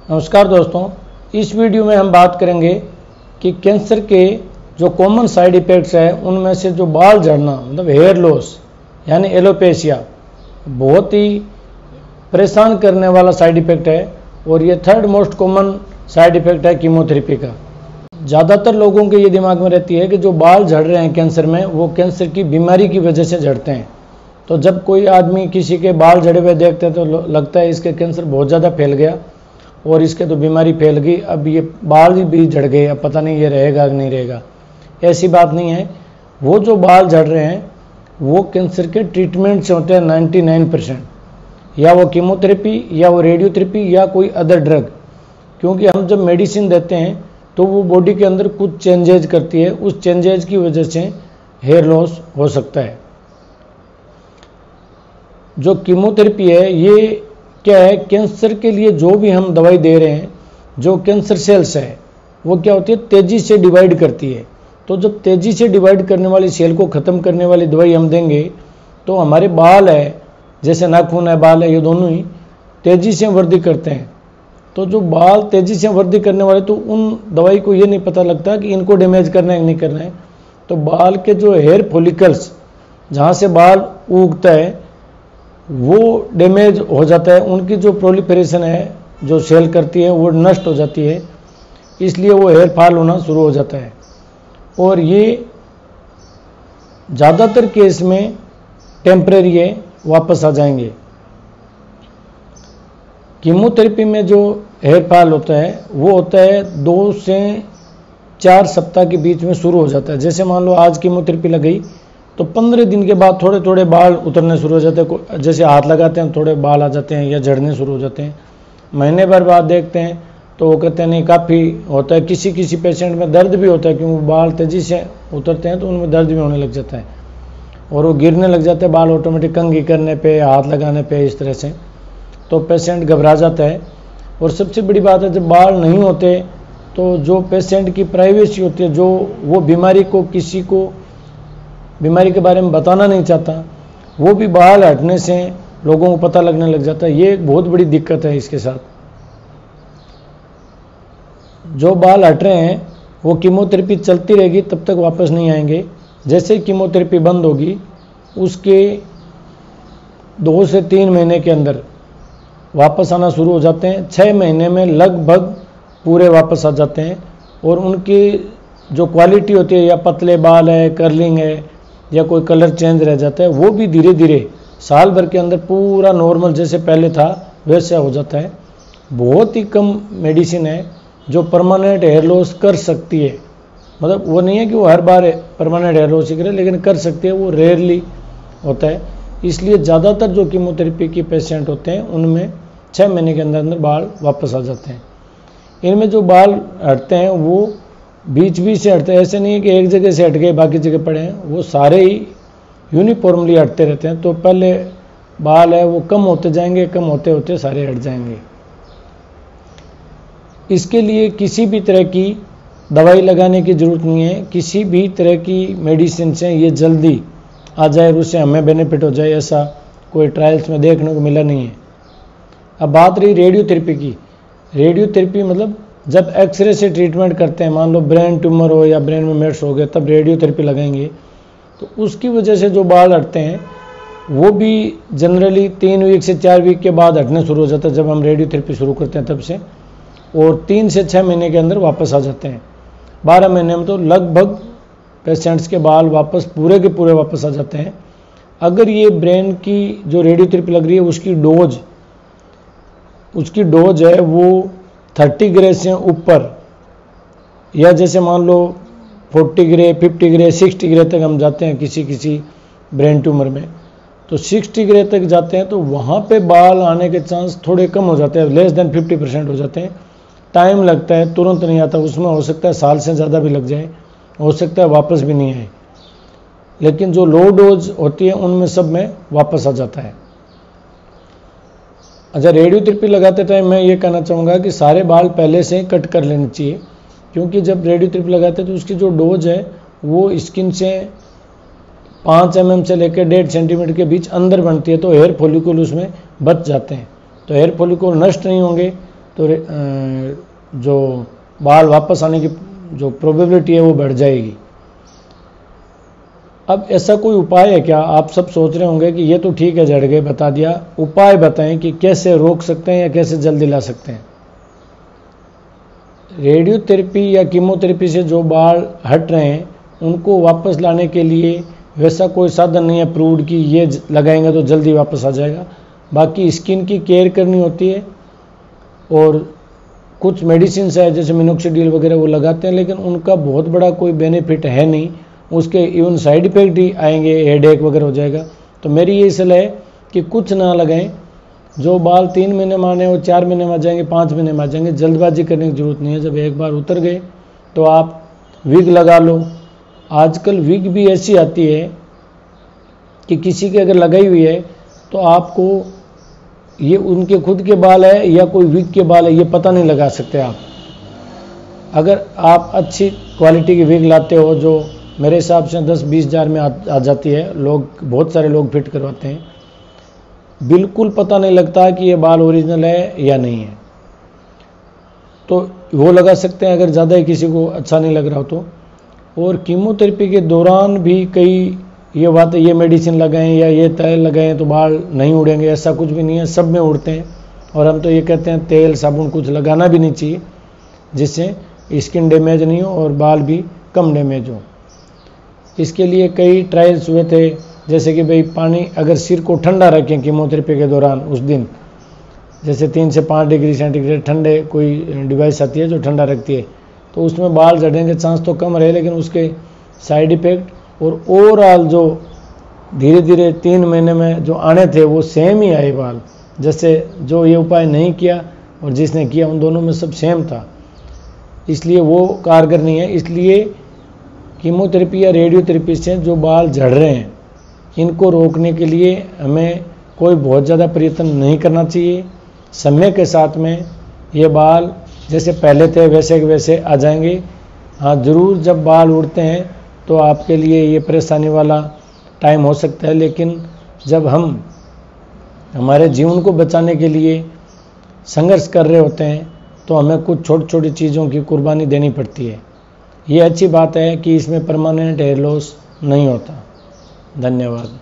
नमस्कार दोस्तों, इस वीडियो में हम बात करेंगे कि कैंसर के जो कॉमन साइड इफ़ेक्ट्स हैं उनमें से जो बाल झड़ना मतलब हेयर लॉस यानी एलोपेशिया बहुत ही परेशान करने वाला साइड इफ़ेक्ट है और ये third most common side effect है कीमोथेरेपी का। ज़्यादातर लोगों के ये दिमाग में रहती है कि जो बाल झड़ रहे हैं कैंसर में वो कैंसर की बीमारी की वजह से झड़ते हैं। तो जब कोई आदमी किसी के बाल झड़े हुए देखते हैं तो लगता है इसके कैंसर बहुत ज़्यादा फैल गया और इसके तो बीमारी फैल गई, अब ये बाल भी झड़ गए, अब पता नहीं ये रहेगा कि नहीं रहेगा। ऐसी बात नहीं है। वो जो बाल झड़ रहे हैं वो कैंसर के ट्रीटमेंट से होते हैं 99%, या वो कीमोथेरेपी या वो रेडियोथेरेपी या कोई अदर ड्रग। क्योंकि हम जब मेडिसिन देते हैं तो वो बॉडी के अंदर कुछ चेंजेज करती है, उस चेंजेज की वजह से हेयर लॉस हो सकता है। जो कीमोथेरेपी है ये क्या है, कैंसर के लिए जो भी हम दवाई दे रहे हैं, जो कैंसर सेल्स है वो क्या होती है तेज़ी से डिवाइड करती है। तो जब तेज़ी से डिवाइड करने वाली सेल को ख़त्म करने वाली दवाई हम देंगे तो हमारे बाल है, जैसे नाखून है, बाल है, ये दोनों ही तेज़ी से वृद्धि करते हैं। तो जो बाल तेज़ी से वृद्धि करने वाले, तो उन दवाई को ये नहीं पता लगता कि इनको डैमेज करना है कि नहीं करना है। तो बाल के जो हेयर फॉलिकल्स जहाँ से बाल उगता है वो डैमेज हो जाता है, उनकी जो प्रोलिफरेशन है जो सेल करती है वो नष्ट हो जाती है, इसलिए वो हेयर फॉल होना शुरू हो जाता है। और ये ज़्यादातर केस में टेम्परेरी है, वापस आ जाएंगे। कीमोथेरेपी में जो हेयर फॉल होता है वो होता है 2 से 4 सप्ताह के बीच में शुरू हो जाता है। जैसे मान लो आज कीमोथेरेपी लग गई तो 15 दिन के बाद थोड़े थोड़े बाल उतरने शुरू हो जाते हैं। जैसे हाथ लगाते हैं थोड़े बाल आ जाते हैं या झड़ने शुरू हो जाते हैं। महीने भर बाद देखते हैं तो वो कहते हैं नहीं काफ़ी होता है। किसी किसी पेशेंट में दर्द भी होता है, क्योंकि बाल तेज़ी से उतरते हैं तो उनमें दर्द भी होने लग जाता है और वो गिरने लग जाते हैं बाल ऑटोमेटिक, कंघी करने पे, हाथ लगाने पे, इस तरह से। तो पेशेंट घबरा जाता है। और सबसे बड़ी बात है, जब बाल नहीं होते तो जो पेशेंट की प्राइवेसी होती है, जो वो बीमारी को किसी को बीमारी के बारे में बताना नहीं चाहता, वो भी बाल हटने से लोगों को पता लगने लग जाता है। ये एक बहुत बड़ी दिक्कत है इसके साथ। जो बाल हट रहे हैं वो कीमोथेरेपी चलती रहेगी तब तक वापस नहीं आएंगे। जैसे ही कीमोथेरेपी बंद होगी उसके 2 से 3 महीने के अंदर वापस आना शुरू हो जाते हैं। 6 महीने में लगभग पूरे वापस आ जाते हैं। और उनकी जो क्वालिटी होती है, या पतले बाल है, कर्लिंग है, या कोई कलर चेंज रह जाता है, वो भी धीरे धीरे साल भर के अंदर पूरा नॉर्मल जैसे पहले था वैसा हो जाता है। बहुत ही कम मेडिसिन है जो परमानेंट हेयर लॉस कर सकती है। मतलब वो नहीं है कि वो हर बार परमानेंट हेयर लॉस ही करे, लेकिन कर सकती है, वो रेयरली होता है। इसलिए ज़्यादातर जो कीमोथेरेपी के पेशेंट होते हैं उनमें 6 महीने के अंदर अंदर बाल वापस आ जाते हैं। इनमें जो बाल हटते हैं वो बीच बीच से हटते हैं। ऐसे नहीं है कि एक जगह से हट गए बाकी जगह पड़े हैं, वो सारे ही यूनिफॉर्मली हटते रहते हैं। तो पहले बाल है वो कम होते जाएंगे, कम होते होते सारे हट जाएंगे। इसके लिए किसी भी तरह की दवाई लगाने की ज़रूरत नहीं है। किसी भी तरह की मेडिसिन से ये जल्दी आ जाए और उससे हमें बेनिफिट हो जाए, ऐसा कोई ट्रायल्स में देखने को मिला नहीं है। अब बात रही रेडियोथेरेपी की। रेडियोथेरेपी मतलब जब एक्सरे से ट्रीटमेंट करते हैं, मान लो ब्रेन ट्यूमर हो या ब्रेन में मेट्स हो गए, तब रेडियोथेरेपी लगाएंगे। तो उसकी वजह से जो बाल हटते हैं वो भी जनरली 3 वीक से 4 वीक के बाद हटने शुरू हो जाता है, जब हम रेडियोथेरेपी शुरू करते हैं तब से। और 3 से 6 महीने के अंदर वापस आ जाते हैं। 12 महीने में तो लगभग पेशेंट्स के बाल वापस पूरे के पूरे वापस आ जाते हैं। अगर ये ब्रेन की जो रेडियोथेरेपी लग रही है उसकी डोज है वो 30 ग्रे से ऊपर, या जैसे मान लो 40 ग्रे, 50 ग्रे, 60 ग्रे तक हम जाते हैं किसी किसी ब्रेन ट्यूमर में। तो 60 ग्रे तक जाते हैं तो वहाँ पे बाल आने के चांस थोड़े कम हो जाते हैं, लेस देन 50% हो जाते हैं। टाइम लगता है, तुरंत नहीं आता। उसमें हो सकता है साल से ज़्यादा भी लग जाए, हो सकता है वापस भी नहीं आए। लेकिन जो लो डोज होती है उनमें सब में वापस आ जाता है। अच्छा, रेडियोथेरेपी लगाते टाइम मैं ये कहना चाहूँगा कि सारे बाल पहले से कट कर लेने चाहिए, क्योंकि जब रेडियोथेरेपी लगाते हैं तो उसकी जो डोज है वो स्किन से 5 mm से लेकर 1.5 सेंटीमीटर के बीच अंदर बनती है। तो हेयर फॉलिकल उसमें बच जाते हैं। तो हेयर फॉलिकल नष्ट नहीं होंगे तो जो बाल वापस आने की जो प्रोबेबिलिटी है वो बढ़ जाएगी। अब ऐसा कोई उपाय है क्या? आप सब सोच रहे होंगे कि ये तो ठीक है, झड़ गए, बता दिया, उपाय बताएं कि कैसे रोक सकते हैं या कैसे जल्दी ला सकते हैं। रेडियोथेरेपी या कीमोथेरेपी से जो बाल हट रहे हैं उनको वापस लाने के लिए वैसा कोई साधन नहीं है प्रूव्ड कि ये लगाएंगे तो जल्दी वापस आ जाएगा। बाकी स्किन की केयर करनी होती है और कुछ मेडिसिन है जैसे मिनोक्सिडिल वगैरह वो लगाते हैं, लेकिन उनका बहुत बड़ा कोई बेनिफिट है नहीं, उसके इवन साइड इफेक्ट ही आएंगे, हेडेक वगैरह हो जाएगा। तो मेरी ये सलाह है कि कुछ ना लगाएं। जो बाल 3 महीने में आने वो 4 महीने में आ जाएंगे, 5 महीने में आ जाएंगे। जल्दबाजी करने की जरूरत नहीं है। जब एक बार उतर गए तो आप विग लगा लो। आजकल विग भी ऐसी आती है कि किसी के अगर लगाई हुई है तो आपको ये उनके खुद के बाल है या कोई विग के बाल है ये पता नहीं लगा सकते आप। अगर आप अच्छी क्वालिटी की विग लाते हो जो मेरे हिसाब से 10-20 हज़ार में आ जाती है, लोग बहुत सारे लोग फिट करवाते हैं, बिल्कुल पता नहीं लगता कि ये बाल ओरिजिनल है या नहीं है, तो वो लगा सकते हैं अगर ज़्यादा ही किसी को अच्छा नहीं लग रहा हो तो। और कीमोथेरेपी के दौरान भी कई ये बात है ये मेडिसिन लगाएं या ये तेल लगाएं तो बाल नहीं उड़ेंगे, ऐसा कुछ भी नहीं है, सब में उड़ते हैं। और हम तो ये कहते हैं तेल साबुन कुछ लगाना भी नहीं चाहिए जिससे स्किन डैमेज नहीं हो और बाल भी कम डैमेज हो। इसके लिए कई ट्रायल्स हुए थे, जैसे कि भाई पानी अगर सिर को ठंडा रखें कीमोथेरेपी के दौरान, उस दिन जैसे 3 से 5 डिग्री सेंटीग्रेड ठंडे कोई डिवाइस आती है जो ठंडा रखती है, तो उसमें बाल झड़ने के चांस तो कम रहे, लेकिन उसके साइड इफ़ेक्ट और ओवरऑल जो धीरे धीरे 3 महीने में जो आने थे वो सेम ही आए बाल। जैसे जो ये उपाय नहीं किया और जिसने किया उन दोनों में सब सेम था, इसलिए वो कारगर नहीं है। इसलिए कीमोथेरेपी या रेडियोथेरेपी से जो बाल झड़ रहे हैं इनको रोकने के लिए हमें कोई बहुत ज़्यादा प्रयत्न नहीं करना चाहिए। समय के साथ में ये बाल जैसे पहले थे वैसे के वैसे आ जाएंगे। हाँ ज़रूर जब बाल उड़ते हैं तो आपके लिए ये परेशानी वाला टाइम हो सकता है, लेकिन जब हम हमारे जीवन को बचाने के लिए संघर्ष कर रहे होते हैं तो हमें कुछ छोटी छोटी चीज़ों की कुर्बानी देनी पड़ती है। ये अच्छी बात है कि इसमें परमानेंट हेयर लॉस नहीं होता। धन्यवाद।